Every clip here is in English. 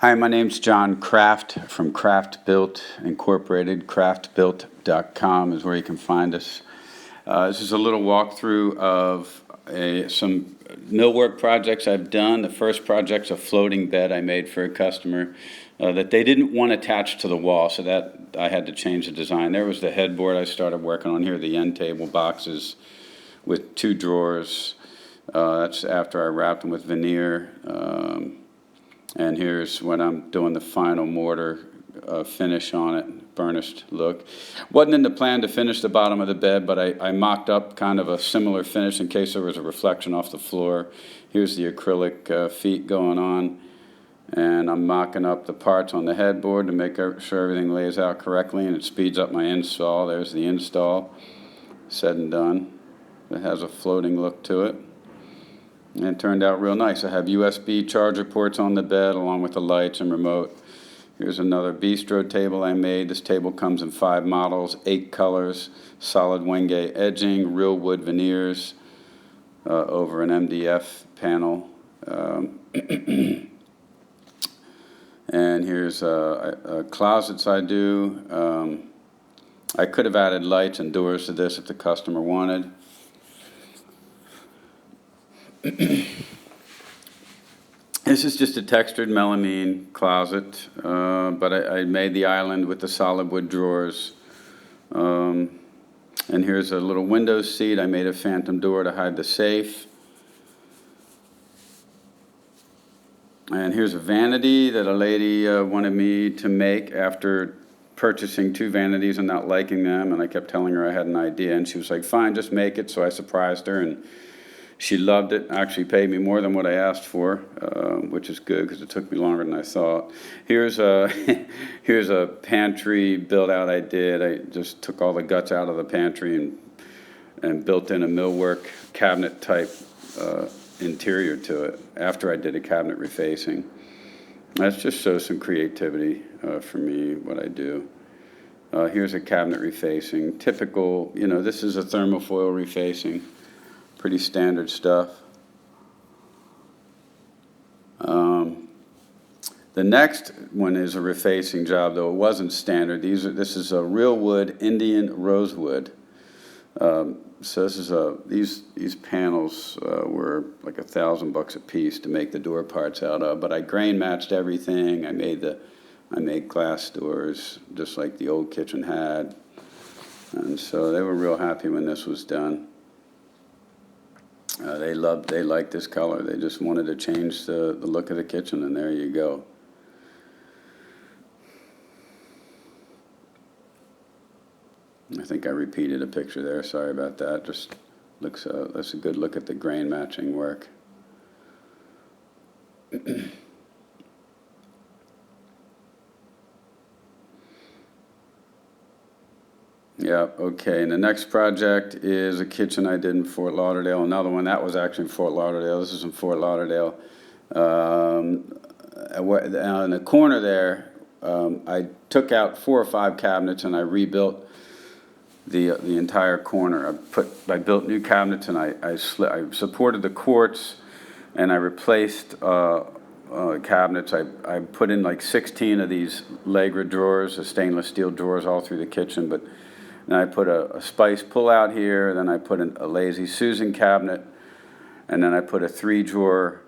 Hi, my name's John Kraft from Kraft Built Incorporated. Craftbuilt.com is where you can find us. This is a little walkthrough of some millwork projects I've done. The first project's a floating bed I made for a customer that they didn't want attached to the wall, so that I had to change the design. There was the headboard I started working on here, the end table boxes with 2 drawers. That's after I wrapped them with veneer. And here's when I'm doing the final mortar finish on it, burnished look. Wasn't in the plan to finish the bottom of the bed, but I mocked up kind of a similar finish in case there was a reflection off the floor. Here's the acrylic feet going on. And I'm mocking up the parts on the headboard to make sure everything lays out correctly, and it speeds up my install. There's the install, said and done. It has a floating look to it. And it turned out real nice. I have USB charger ports on the bed along with the lights and remote. Here's another bistro table I made. This table comes in 5 models, 8 colors, solid Wenge edging, real wood veneers over an MDF panel. And here's closets I do. I could have added lights and doors to this if the customer wanted. This is just a textured melamine closet, but I made the island with the solid wood drawers. And here's a little window seat. I made a phantom door to hide the safe. And here's a vanity that a lady wanted me to make after purchasing 2 vanities and not liking them. And I kept telling her I had an idea, and she was like, fine, just make it. So I surprised her, and she loved it, actually paid me more than what I asked for, which is good because it took me longer than I thought. Here's a, here's a pantry build-out I did. I just took all the guts out of the pantry and built in a millwork cabinet type interior to it after I did a cabinet refacing. That just shows some creativity for me, what I do. Here's a cabinet refacing. Typical, this is a thermofoil refacing. Pretty standard stuff. The next one is a refacing job, though it wasn't standard. This is a real wood Indian rosewood. So this is these panels were like $1,000 a piece to make the door parts out of. But I grain matched everything. I made glass doors just like the old kitchen had, and so they were real happy when this was done. They liked this color. They just wanted to change the look of the kitchen, and there you go. I think I repeated a picture there. Sorry about that. Just looks. That's a good look at the grain matching work. Yeah, okay, and the next project is a kitchen I did in Fort Lauderdale. Another one, that was actually in Fort Lauderdale. This is in Fort Lauderdale. In the corner there, I took out 4 or 5 cabinets and I rebuilt the entire corner. I built new cabinets, and I supported the quartz, and I replaced cabinets. I put in like 16 of these Legra drawers, the stainless steel drawers all through the kitchen, but then I put a spice pull-out here, then I put a Lazy Susan cabinet, and then I put a 3-drawer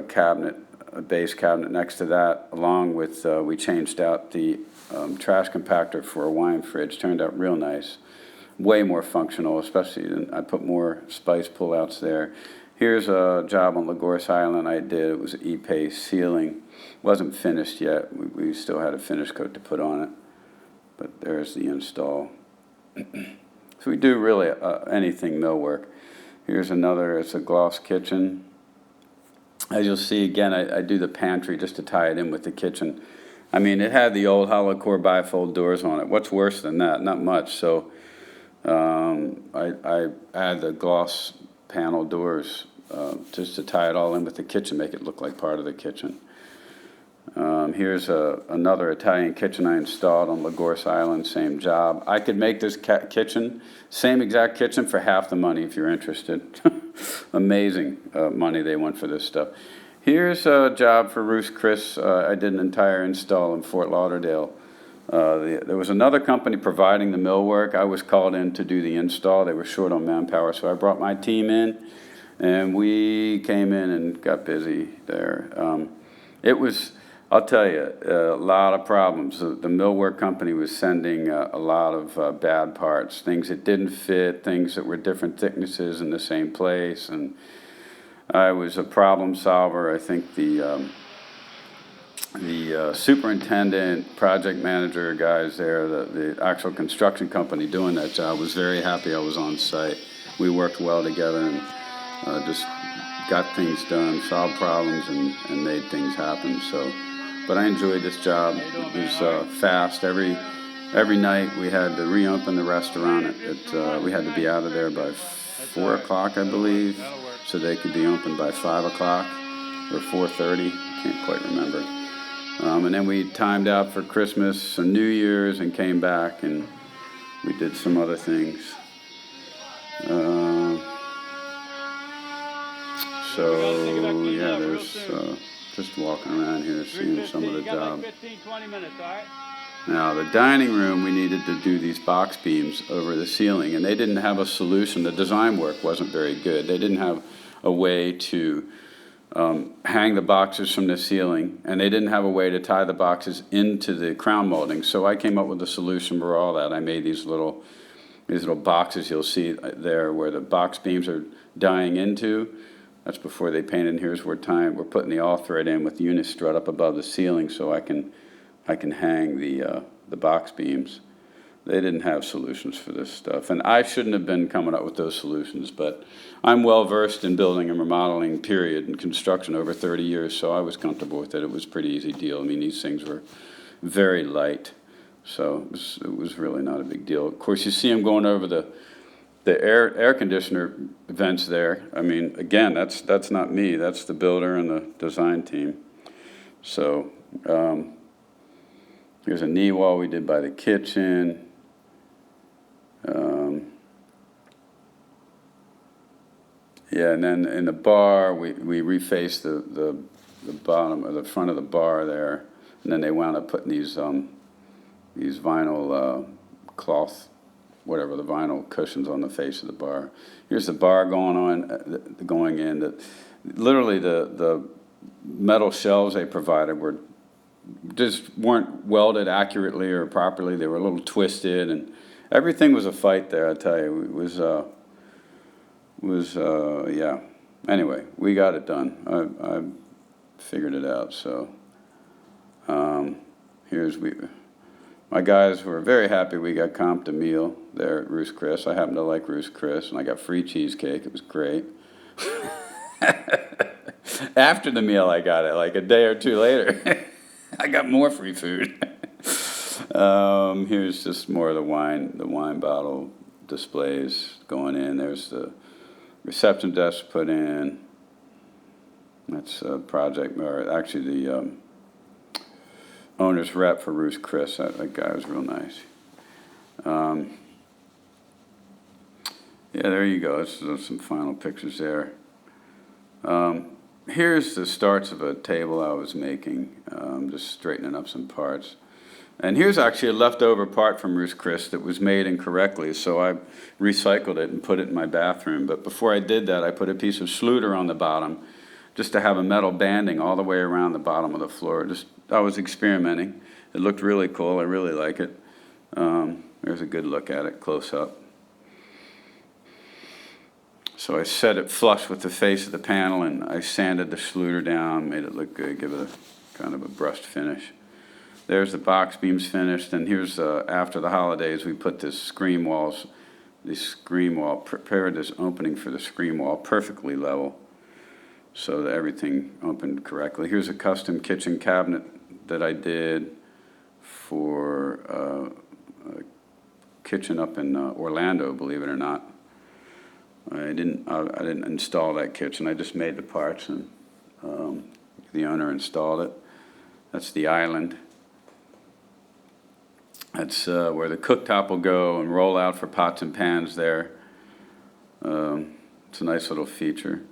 cabinet, a base cabinet next to that, along with, we changed out the trash compactor for a wine fridge. Turned out real nice. Way more functional, especially, I put more spice pull-outs there. Here's a job on Lagos Island I did. It was an E-paste ceiling. Wasn't finished yet. We still had a finish coat to put on it. But there's the install. So we do really anything millwork. Here's another, it's a gloss kitchen. As you'll see, again, I do the pantry just to tie it in with the kitchen. I mean, it had the old hollow core bifold doors on it. What's worse than that? Not much. So I add the gloss panel doors just to tie it all in with the kitchen, make it look like part of the kitchen. Here's another Italian kitchen I installed on Lagos Island, same job. I could make this kitchen, same exact kitchen, for half the money if you're interested. Amazing money they want for this stuff. Here's a job for Ruth Chris. I did an entire install in Fort Lauderdale. There was another company providing the millwork. I was called in to do the install. They were short on manpower, so I brought my team in, and we came in and got busy there. It was, I'll tell you, a lot of problems. The millwork company was sending a lot of bad parts, things that didn't fit, things that were different thicknesses in the same place, and I was a problem solver. I think the superintendent, project manager guys there, the actual construction company doing that job was very happy I was on site. We worked well together and just got things done, solved problems, and made things happen. So, but I enjoyed this job. It was fast. Every night we had to reopen the restaurant. We had to be out of there by 4 o'clock, I believe, so they could be open by 5 o'clock or 4:30. Can't quite remember. And then we timed out for Christmas and New Year's and came back, and we did some other things. So yeah, there's just walking around here seeing some of the job. Now the dining room, we needed to do these box beams over the ceiling, and they didn't have a solution. The design work wasn't very good. They didn't have a way to hang the boxes from the ceiling, and they didn't have a way to tie the boxes into the crown molding. So I came up with a solution for all that. I made these little boxes you'll see there where the box beams are dying into. That's before they painted. And here's where we're putting the all thread in with unistrut up above the ceiling so I can hang the box beams. They didn't have solutions for this stuff, and I shouldn't have been coming up with those solutions, but I'm well versed in building and remodeling, period, and construction over 30 years, so I was comfortable with it. It was a pretty easy deal. I mean, these things were very light, so it was really not a big deal. Of course, you see them going over the air conditioner vents there. I mean, again, that's not me. That's the builder and the design team. So here's a knee wall we did by the kitchen. Yeah, and then in the bar, we refaced the bottom or the front of the bar there, and then they wound up putting these vinyl cloth, whatever, the vinyl cushions on the face of the bar. Here's the bar going in. Literally the metal shelves they provided weren't welded accurately or properly. They were a little twisted, and everything was a fight there. I tell you, it was yeah. Anyway, we got it done. I figured it out. So my guys were very happy we got comped a meal there at Ruth's Chris. I happen to like Ruth's Chris, and I got free cheesecake. It was great. After the meal, I got it like a day or two later. I got more free food. Here's just more of the wine bottle displays going in. There's the reception desk put in. That's a project, or actually the owner's rep for Ruth's Chris. That guy was real nice. Yeah, there you go. There's some final pictures there. Here's the starts of a table I was making, just straightening up some parts. And here's actually a leftover part from Ruth's Chris that was made incorrectly, so I recycled it and put it in my bathroom. But before I did that, I put a piece of Schluter on the bottom just to have a metal banding all the way around the bottom of the floor. I was experimenting. It looked really cool. I really like it. There's a good look at it, close up. So I set it flush with the face of the panel, and I sanded the Schluter down, made it look good, give it a kind of a brushed finish. There's the box beams finished, and here's after the holidays we put this screen wall, prepared this opening for the screen wall perfectly level so that everything opened correctly. Here's a custom kitchen cabinet that I did for a kitchen up in Orlando, believe it or not. I didn't install that kitchen. I just made the parts, and the owner installed it. That's the island. That's where the cooktop will go and roll out for pots and pans there. It's a nice little feature.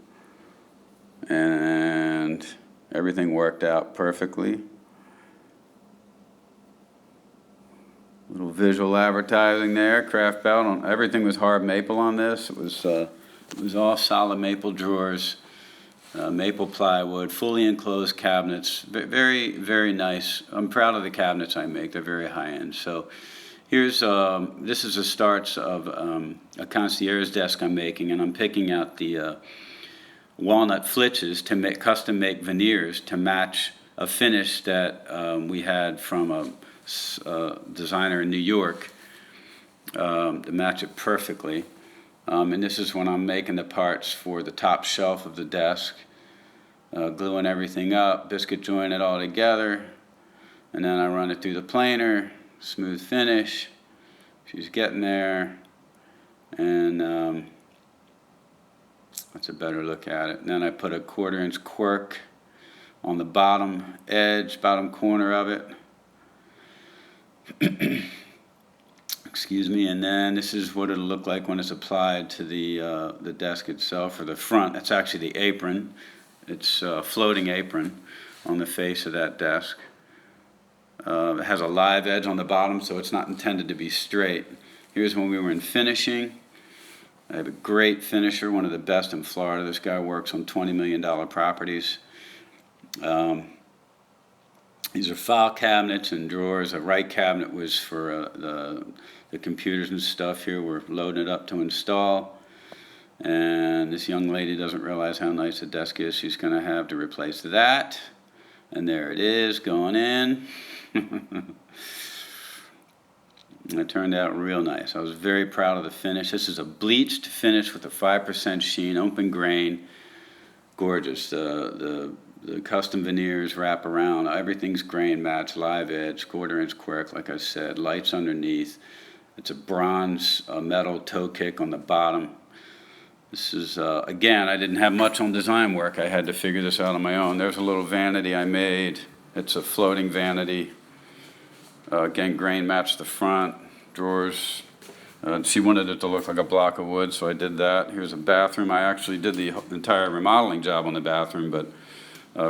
And Everything worked out perfectly. Little visual advertising there, Kraft Built. Everything was hard maple on this. It was all solid maple drawers, maple plywood, fully enclosed cabinets. Very, very nice. I'm proud of the cabinets I make. They're very high end. So here's this is the starts of a concierge desk I'm making, and I'm picking out the walnut flitches to custom make veneers to match a finish that we had from a designer in New York to match it perfectly. And this is when I'm making the parts for the top shelf of the desk, gluing everything up, biscuit joint it all together, and then I run it through the planer, smooth finish. She's getting there, and that's a better look at it. And then I put a 1/4 inch quirk on the bottom edge, bottom corner of it. Excuse me, and then this is what it'll look like when it's applied to the desk itself, or the front. That's actually the apron. It's a floating apron on the face of that desk. It has a live edge on the bottom, so it's not intended to be straight. Here's when we were in finishing. I have a great finisher, one of the best in Florida. This guy works on $20 million properties. These are file cabinets and drawers. A right cabinet was for the computers and stuff here. We're loading it up to install. And this young lady doesn't realize how nice the desk is. She's going to have to replace that. And there it is, going in. It turned out real nice. I was very proud of the finish. This is a bleached finish with a 5% sheen, open grain. Gorgeous. The custom veneers wrap around. Everything's grain match, live edge, 1/4 inch quirk, like I said, lights underneath. It's a bronze metal toe kick on the bottom. This is, again, I didn't have much on design work. I had to figure this out on my own. There's a little vanity I made. It's a floating vanity. Again, grain matched the front, drawers. She wanted it to look like a block of wood, so I did that. Here's a bathroom. I actually did the entire remodeling job on the bathroom, but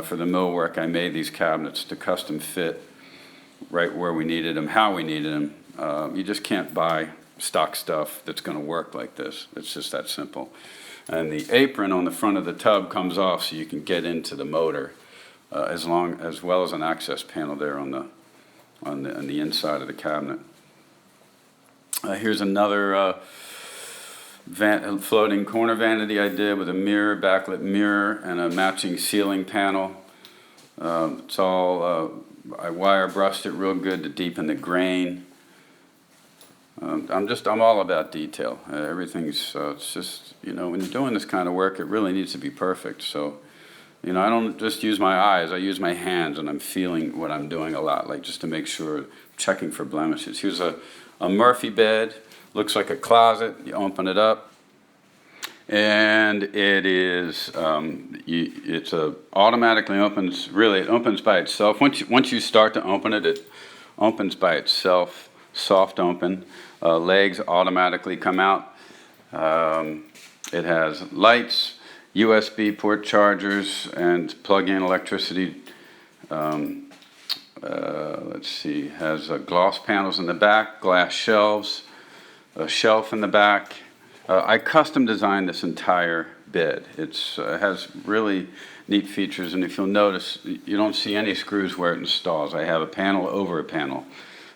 for the millwork, I made these cabinets to custom fit right where we needed them, how we needed them. You just can't buy stock stuff that's going to work like this. It's just that simple. And the apron on the front of the tub comes off so you can get into the motor, as well as an access panel there on the inside of the cabinet. Here's another floating corner vanity I did with a mirror, backlit mirror, and a matching ceiling panel. It's all, I wire brushed it real good to deepen the grain. I'm all about detail. Everything's, it's just, when you're doing this kind of work, it really needs to be perfect. So, I don't just use my eyes, I use my hands, and I'm feeling what I'm doing a lot, like just to make sure, checking for blemishes. Here's a Murphy bed, looks like a closet. You open it up, and it is, it's automatically opens, really, it opens by itself. Once you start to open it, it opens by itself, soft open. Legs automatically come out. It has lights, USB port chargers, and plug-in electricity. Let's see, has gloss panels in the back, glass shelves, a shelf in the back. I custom designed this entire bed. It has really neat features, and if you'll notice, you don't see any screws where it installs. I have a panel over a panel,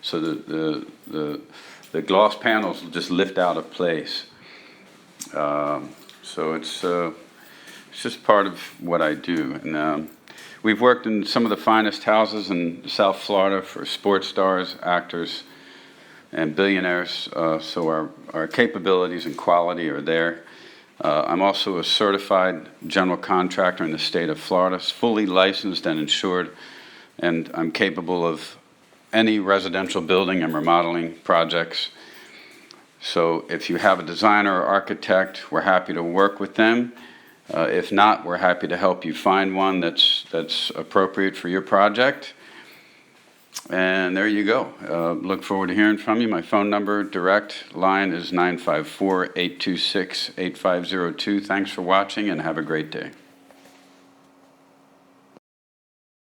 so the gloss panels will just lift out of place. So it's just part of what I do. And we've worked in some of the finest houses in South Florida for sports stars, actors, and billionaires, so our capabilities and quality are there. I'm also a certified general contractor in the state of Florida, fully licensed and insured, and I'm capable of any residential building and remodeling projects. So if you have a designer or architect, we're happy to work with them. If not, we're happy to help you find one that's appropriate for your project. And there you go. Look forward to hearing from you. My phone number, direct line, is 954-826-8502. Thanks for watching, and have a great day.